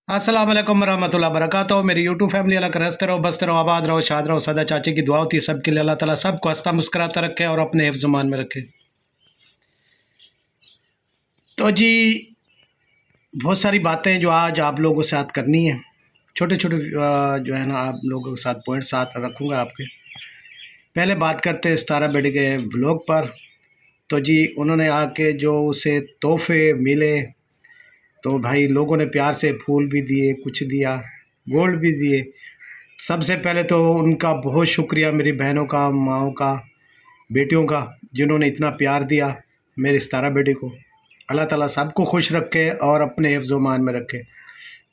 अस्सलाम वालेकुम रहमतुल्लाहि वबरकातुहू। मेरी यूट्यूब फैमिली अल्लाह का हंसते रहो, बसते रहो, आबाद रहो, शाद रहो। सदा चाची की दुआ होती है सबके लिए। अल्लाह ताला सबको हंसता मुस्कुराता रखे और अपने हिफ्ज़ ज़मान में रखे। तो जी, बहुत सारी बातें जो आज आप लोगों के साथ करनी है, छोटे छोटे जो है ना, आप लोगों के साथ पॉइंट साथ रखूँगा आपके। पहले बात करते हैं सितारा बेटी के व्लॉग पर। तो जी, उन्होंने आके जो उसे तोहफे मिले, तो भाई लोगों ने प्यार से फूल भी दिए, कुछ दिया, गोल्ड भी दिए। सबसे पहले तो उनका बहुत शुक्रिया, मेरी बहनों का, माँओं का, बेटियों का, जिन्होंने इतना प्यार दिया मेरी सितारा बेटी को। अल्लाह ताला सबको खुश रखे और अपने हिफ्ज़ मान में रखे।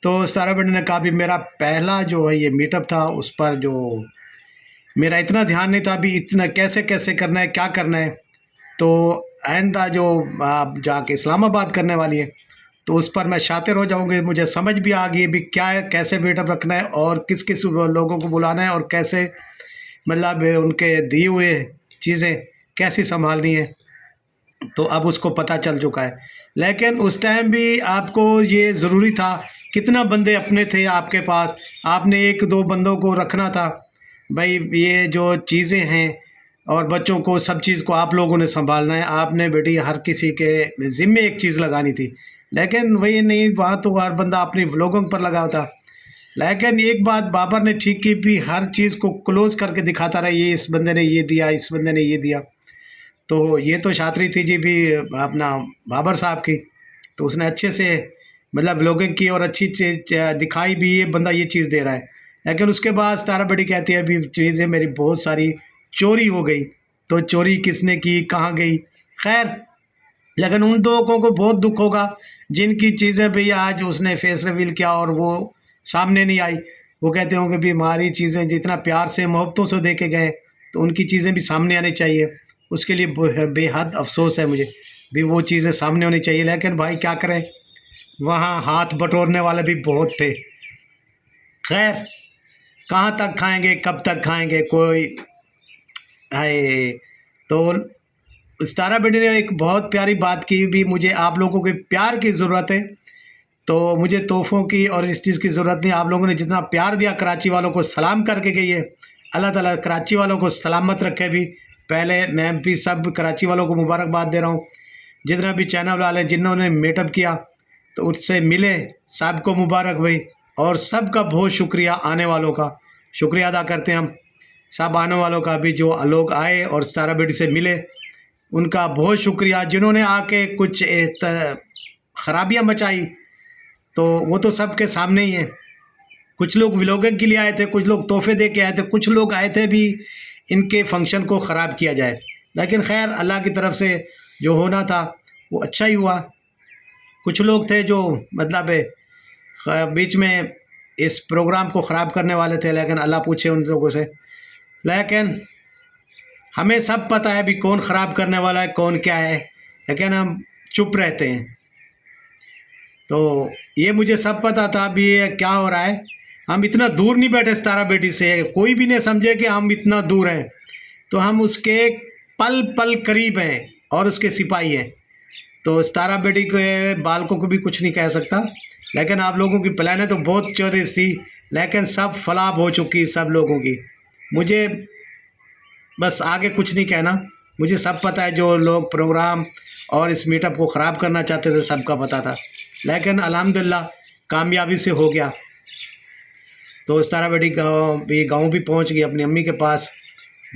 तो सितारा बेटी ने कहा भी मेरा पहला जो है ये मीटअप था, उस पर जो मेरा इतना ध्यान नहीं था अभी, इतना कैसे कैसे करना है, क्या करना है। तो आइंदा जो आप जाके इस्लामाबाद करने वाली है, तो उस पर मैं शातिर हो जाऊँगी। मुझे समझ भी आ गई है भी क्या है, कैसे मीटअप रखना है और किस किस लोगों को बुलाना है और कैसे मतलब उनके दिए हुए चीज़ें कैसी संभालनी है। तो अब उसको पता चल चुका है। लेकिन उस टाइम भी आपको ये ज़रूरी था, कितना बंदे अपने थे आपके पास, आपने एक दो बंदों को रखना था। भाई ये जो चीज़ें हैं और बच्चों को, सब चीज़ को आप लोगों ने संभालना है। आपने बेटी हर किसी के ज़िम्मे एक चीज़ लगानी थी, लेकिन वही नहीं, वहाँ तो हर बंदा अपनी व्लॉगों पर लगा होता। लेकिन एक बात बाबर ने ठीक की भी, हर चीज़ को क्लोज़ करके दिखाता रहा, ये इस बंदे ने ये दिया, इस बंदे ने ये दिया। तो ये तो शातिरी थी जी भी अपना बाबर साहब की। तो उसने अच्छे से मतलब व्लॉगिंग की और अच्छी चीज़ दिखाई भी, ये बंदा ये चीज़ दे रहा है। लेकिन उसके बाद सितारा बेटी कहती है अभी चीज़ें मेरी बहुत सारी चोरी हो गई। तो चोरी किसने की, कहाँ गई, खैर। लेकिन उन लोगों को बहुत दुख होगा जिनकी चीज़ें भी आज उसने फेस रिवील किया और वो सामने नहीं आई। वो कहते होंगे भी हमारी चीज़ें जितना प्यार से मोहब्बतों से दे के गए, तो उनकी चीज़ें भी सामने आनी चाहिए। उसके लिए बेहद अफसोस है मुझे भी, वो चीज़ें सामने होनी चाहिए। लेकिन भाई क्या करें, वहाँ हाथ बटोरने वाले भी बहुत थे। खैर, कहाँ तक खाएंगे, कब तक खाएंगे, कोई है। तो सितारा बेटी ने एक बहुत प्यारी बात की भी, मुझे आप लोगों के प्यार की ज़रूरत है। तो मुझे तोहफ़ों की और इस चीज़ की ज़रूरत नहीं। आप लोगों ने जितना प्यार दिया, कराची वालों को सलाम करके गई है। अल्लाह ताला कराची वालों को सलामत रखे भी। पहले मैं भी सब कराची वालों को मुबारकबाद दे रहा हूँ। जितना भी चैनल वाले जिन्होंने मीटअप किया, तो उससे मिले, सबको मुबारक भाई। और सबका बहुत शुक्रिया, आने वालों का शुक्रिया अदा करते हैं हम। सब आने वालों का भी, जो लोग आए और सितारा बेटी से मिले, उनका बहुत शुक्रिया। जिन्होंने आके कुछ खराबियाँ मचाई, तो वो तो सबके सामने ही है। कुछ लोग व्लॉगिंग के लिए आए थे, कुछ लोग तोहफे दे के आए थे, कुछ लोग आए थे भी इनके फंक्शन को ख़राब किया जाए। लेकिन खैर, अल्लाह की तरफ से जो होना था वो अच्छा ही हुआ। कुछ लोग थे जो मतलब बीच में इस प्रोग्राम को ख़राब करने वाले थे, लेकिन अल्लाह पूछे उन लोगों से। लेकिन हमें सब पता है भी कौन ख़राब करने वाला है, कौन क्या है, लेकिन हम चुप रहते हैं। तो ये मुझे सब पता था भी ये क्या हो रहा है। हम इतना दूर नहीं बैठे सितारा बेटी से, कोई भी नहीं समझे कि हम इतना दूर हैं। तो हम उसके पल पल करीब हैं और उसके सिपाही हैं। तो सितारा बेटी के बालकों को भी कुछ नहीं कह सकता। लेकिन आप लोगों की प्लानें तो बहुत चोरी थी, लेकिन सब फलाब हो चुकी सब लोगों की। मुझे बस आगे कुछ नहीं कहना। मुझे सब पता है, जो लोग प्रोग्राम और इस मीटअप को ख़राब करना चाहते थे सबका पता था। लेकिन अल्हम्दुलिल्लाह कामयाबी से हो गया। तो सितारा बेटी गाँव भी पहुंच गई अपनी अम्मी के पास,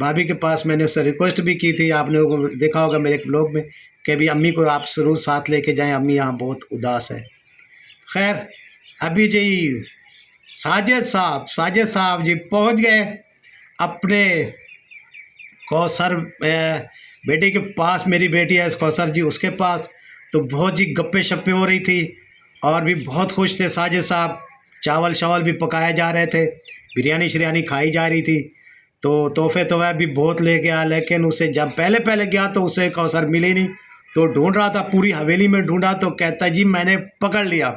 भाभी के पास। मैंने उससे रिक्वेस्ट भी की थी, आपने देखा होगा मेरे एक ब्लॉग में, कि भी अम्मी को आप ज़रूर साथ लेके जाएं, अम्मी यहाँ बहुत उदास है। खैर, अभी जी साजिद साहब जी पहुंच गए अपने कौसर बेटी के पास। मेरी बेटी है कौसर जी, उसके पास। तो बहुत जी गप्पे शप्पे हो रही थी और भी बहुत खुश थे साजिद साहब। चावल शावल भी पकाए जा रहे थे, बिरयानी शिरयानी खाई जा रही थी। तो तोहफे तो वह भी बहुत ले गया, लेकिन उसे जब पहले पहले गया तो उसे कौसर मिली नहीं। तो ढूंढ रहा था, पूरी हवेली में ढूंढा, तो कहता जी मैंने पकड़ लिया।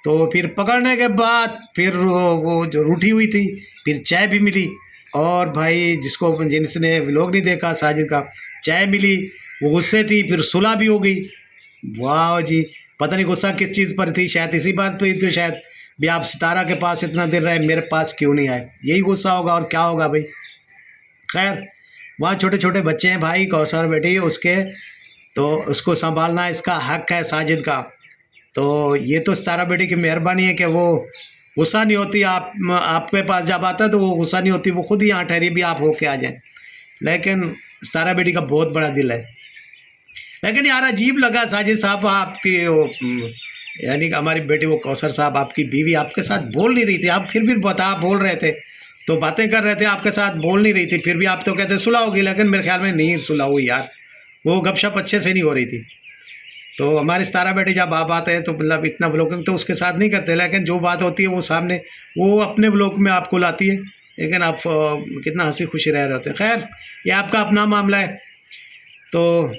तो फिर पकड़ने के बाद फिर वो जो रूठी हुई थी, फिर चाय भी मिली। और भाई जिसने व्लॉग नहीं देखा, साजिद का, चाय मिली, वो गुस्से थी, फिर सुलह भी हो गई। वाह जी, पता नहीं गुस्सा किस चीज़ पर थी, शायद इसी बात पे तो शायद भी आप सितारा के पास इतना दिन रहे, मेरे पास क्यों नहीं आए, यही गुस्सा होगा और क्या होगा भाई। खैर वहाँ छोटे छोटे बच्चे हैं भाई, कौसर बेटी उसके, तो उसको संभालना इसका हक है साजिद का। तो ये तो सितारा बेटी की मेहरबानी है कि वो गुस्सा नहीं होती, आपके पास जब आता है तो वो गुस्सा नहीं होती, वो खुद ही यहाँ ठहरी भी आप होके आ जाएं। लेकिन सितारा बेटी का बहुत बड़ा दिल है। लेकिन यार अजीब लगा साजिद साहब आपकी यानी कि हमारी बेटी वो कौसर साहब आपकी बीवी आपके साथ बोल नहीं रही थी, आप फिर भी बोल रहे थे, तो बातें कर रहे थे, आपके साथ बोल नहीं रही थी, फिर भी आप तो कहते सुलह होगी, लेकिन मेरे ख्याल में नहीं सुलह हुई यार, वो गपशप अच्छे से नहीं हो रही थी। तो हमारी सितारा बेटी जब आप आते हैं तो मतलब इतना व्लॉगिंग तो उसके साथ नहीं करते, लेकिन जो बात होती है वो सामने वो अपने व्लॉग में आपको लाती है, लेकिन आप कितना हंसी खुशी रह रहे होते हैं। खैर ये आपका अपना मामला है। तो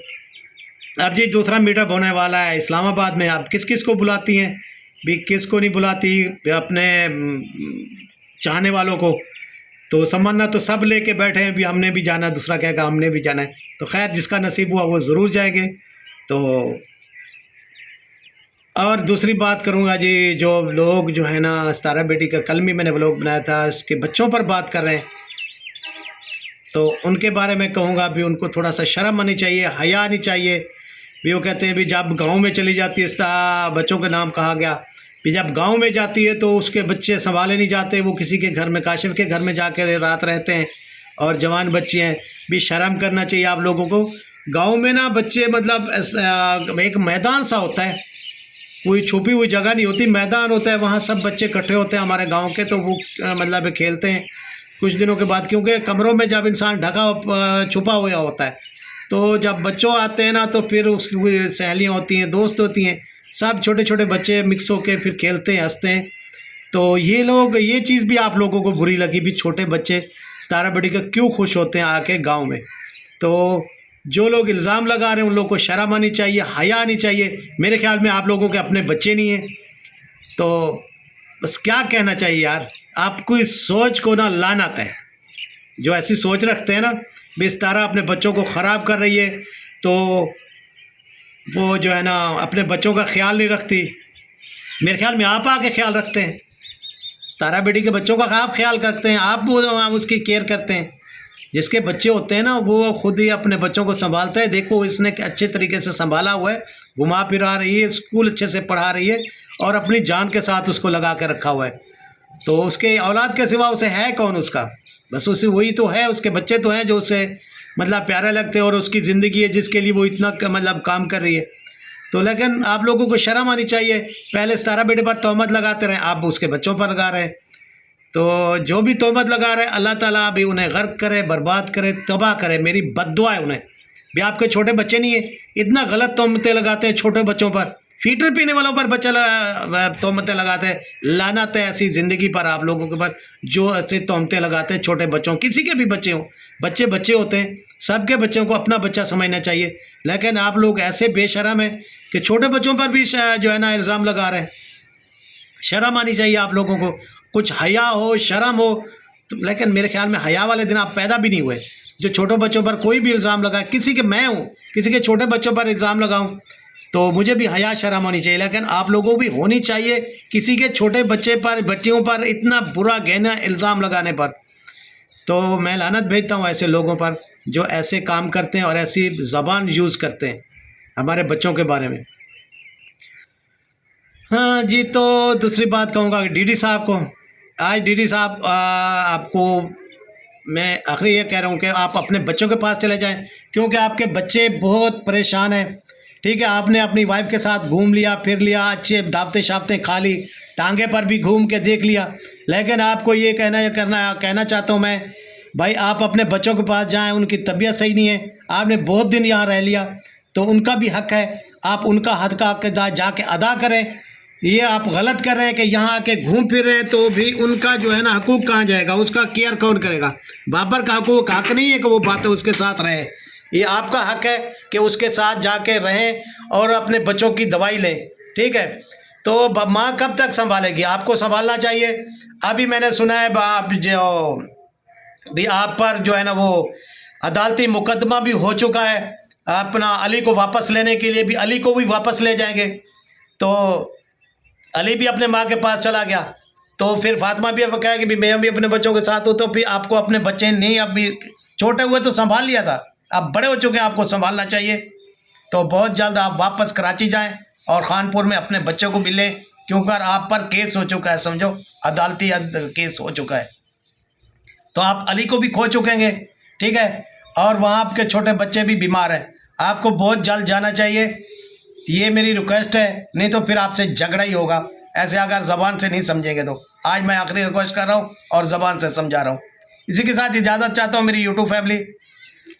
अब जी दूसरा मीटअप होने वाला है इस्लामाबाद में, आप किस किस को बुलाती हैं भी, किस को नहीं बुलाती अपने चाहने वालों को, तो समन्ना तो सब लेके बैठे हैं भी हमने भी जाना, दूसरा कहेगा हमने भी जाना है। तो खैर जिसका नसीब हुआ वो ज़रूर जाएंगे। तो और दूसरी बात करूँगा जी, जो लोग जो है ना सितारा बेटी का कल भी मैंने व्लॉग बनाया था, उसके बच्चों पर बात कर रहे हैं, तो उनके बारे में कहूँगा भी उनको थोड़ा सा शर्म आनी चाहिए, हया आनी चाहिए भी। वो कहते हैं भी जब गांव में चली जाती है, इस बच्चों के नाम कहा गया भी, जब गांव में जाती है तो उसके बच्चे संभाले नहीं जाते, वो किसी के घर में, काशिफ के घर में जाकर रात रहते हैं, और जवान बच्चे हैं भी। शर्म करना चाहिए आप लोगों को। गांव में ना बच्चे मतलब एक मैदान सा होता है, कोई छुपी हुई जगह नहीं होती, मैदान होता है, वहाँ सब बच्चे इकट्ठे होते हैं हमारे गाँव के, तो वो मतलब खेलते हैं कुछ दिनों के बाद, क्योंकि कमरों में जब इंसान ढका छुपा हुआ होता है, तो जब बच्चों आते हैं ना तो फिर उसकी सहेलियाँ होती हैं, दोस्त होती हैं, सब छोटे छोटे बच्चे मिक्स होके फिर खेलते हैं, हंसते हैं। तो ये चीज़ भी आप लोगों को बुरी लगी भी, छोटे बच्चे सितारा बेटी का क्यों खुश होते हैं आके गांव में। तो जो लोग इल्ज़ाम लगा रहे हैं उन लोगों को शर्म आनी चाहिए, हया आनी चाहिए। मेरे ख्याल में आप लोगों के अपने बच्चे नहीं हैं, तो बस क्या कहना चाहिए यार, आपको इस सोच को ना लानत है, जो ऐसी सोच रखते हैं ना भी सितारा अपने बच्चों को ख़राब कर रही है, तो वो जो है ना अपने बच्चों का ख्याल नहीं रखती। मेरे ख्याल में आप आके ख्याल रखते हैं, सितारा बेटी के बच्चों का आप ख्याल करते हैं, आप उसकी केयर करते हैं। जिसके बच्चे होते हैं ना वो खुद ही अपने बच्चों को संभालता है। देखो इसने अच्छे तरीके से संभाला हुआ है, घुमा फिरा रही है, स्कूल अच्छे से पढ़ा रही है, और अपनी जान के साथ उसको लगा के रखा हुआ है। तो उसके औलाद के सिवा उसे है कौन उसका, बस उसे वही तो है, उसके बच्चे तो हैं जो उसे मतलब प्यारे लगते हैं, और उसकी ज़िंदगी है जिसके लिए वो इतना मतलब काम कर रही है। तो लेकिन आप लोगों को शर्म आनी चाहिए। पहले सितारा बेटे पर तोहमत लगाते रहे, आप उसके बच्चों पर लगा रहे हैं। तो जो भी तोहमत लगा रहे अल्लाह ताला भी उन्हें गर्क करे, बर्बाद करे, तबाह करे, मेरी बद्दुआ है उन्हें भी। आपके छोटे बच्चे नहीं है, इतना गलत तोहमतें लगाते हैं छोटे बच्चों पर, फीटर पीने वालों पर बच्चा तोहमतें लगाते हैं। लानत है ऐसी ज़िंदगी पर आप लोगों के पर जो ऐसे तोहमतें लगाते हैं छोटे बच्चों, किसी के भी बच्चे हों, बच्चे बच्चे होते हैं, सबके बच्चों को अपना बच्चा समझना चाहिए। लेकिन आप लोग ऐसे बेशरम हैं कि छोटे बच्चों पर भी जो है ना इल्ज़ाम लगा रहे हैं। शर्म आनी चाहिए आप लोगों को, कुछ हया हो, शर्म हो। तो लेकिन मेरे ख्याल में हया वाले दिन आप पैदा भी नहीं हुए जो छोटे बच्चों पर कोई भी इल्ज़ाम लगाए। किसी के, मैं हूँ किसी के छोटे बच्चों पर इल्ज़ाम लगाऊँ तो मुझे भी हया शर्म होनी चाहिए, लेकिन आप लोगों को भी होनी चाहिए किसी के छोटे बच्चे पर, बच्चियों पर इतना बुरा गहना इल्ज़ाम लगाने पर। तो मैं लानत भेजता हूँ ऐसे लोगों पर जो ऐसे काम करते हैं और ऐसी ज़बान यूज़ करते हैं हमारे बच्चों के बारे में। हाँ जी, तो दूसरी बात कहूँगा डीडी साहब को। आज डीडी साहब आपको मैं आखिरी ये कह रहा हूँ कि आप अपने बच्चों के पास चले जाएं, क्योंकि आपके बच्चे बहुत परेशान हैं। ठीक है, आपने अपनी वाइफ के साथ घूम लिया, फिर लिया, अच्छे दावतें शावतें खा ली, टांगे पर भी घूम के देख लिया, लेकिन आपको ये कहना चाहता हूँ मैं, भाई आप अपने बच्चों के पास जाएं। उनकी तबीयत सही नहीं है, आपने बहुत दिन यहाँ रह लिया, तो उनका भी हक है, आप उनका हक का जाके अदा करें। ये आप गलत कर रहे हैं कि यहाँ आके घूम फिर रहे हैं, तो भी उनका जो है ना हकूक़ कहाँ जाएगा, उसका केयर कौन करेगा। बाबर का हक नहीं है कि वो बातें उसके साथ रहे, ये आपका हक है कि उसके साथ जाके रहें और अपने बच्चों की दवाई लें। ठीक है, तो माँ कब तक संभालेगी, आपको संभालना चाहिए। अभी मैंने सुना है आप जो भी आप पर जो है ना वो अदालती मुकदमा भी हो चुका है, अपना अली को वापस लेने के लिए भी, अली को भी वापस ले जाएंगे। तो अली भी अपने माँ के पास चला गया, तो फिर फातिमा भी अब कहा कि भी मैं भी अपने बच्चों के साथ हूँ, तो फिर आपको अपने बच्चे नहीं, अभी छोटे हुए तो संभाल लिया था, अब बड़े हो चुके हैं, आपको संभालना चाहिए। तो बहुत जल्द आप वापस कराची जाएं और खानपुर में अपने बच्चों को मिलें, क्योंकि आप पर केस हो चुका है, समझो अदालती केस हो चुका है। तो आप अली को भी खो चुकेंगे, ठीक है, और वहाँ आपके छोटे बच्चे भी बीमार हैं, आपको बहुत जल्द जाना चाहिए, ये मेरी रिक्वेस्ट है, नहीं तो फिर आपसे झगड़ा ही होगा ऐसे अगर ज़बान से नहीं समझेंगे तो। आज मैं आखिरी रिक्वेस्ट कर रहा हूँ और ज़बान से समझा रहा हूँ। इसी के साथ इजाज़त चाहता हूँ मेरी यूट्यूब फैमिली।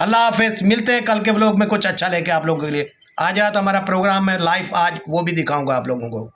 अल्लाह हाफिज़, मिलते हैं कल के व्लॉग में कुछ अच्छा लेके आप लोगों के लिए। आज रात हमारा प्रोग्राम है लाइव, आज वो भी दिखाऊंगा आप लोगों को।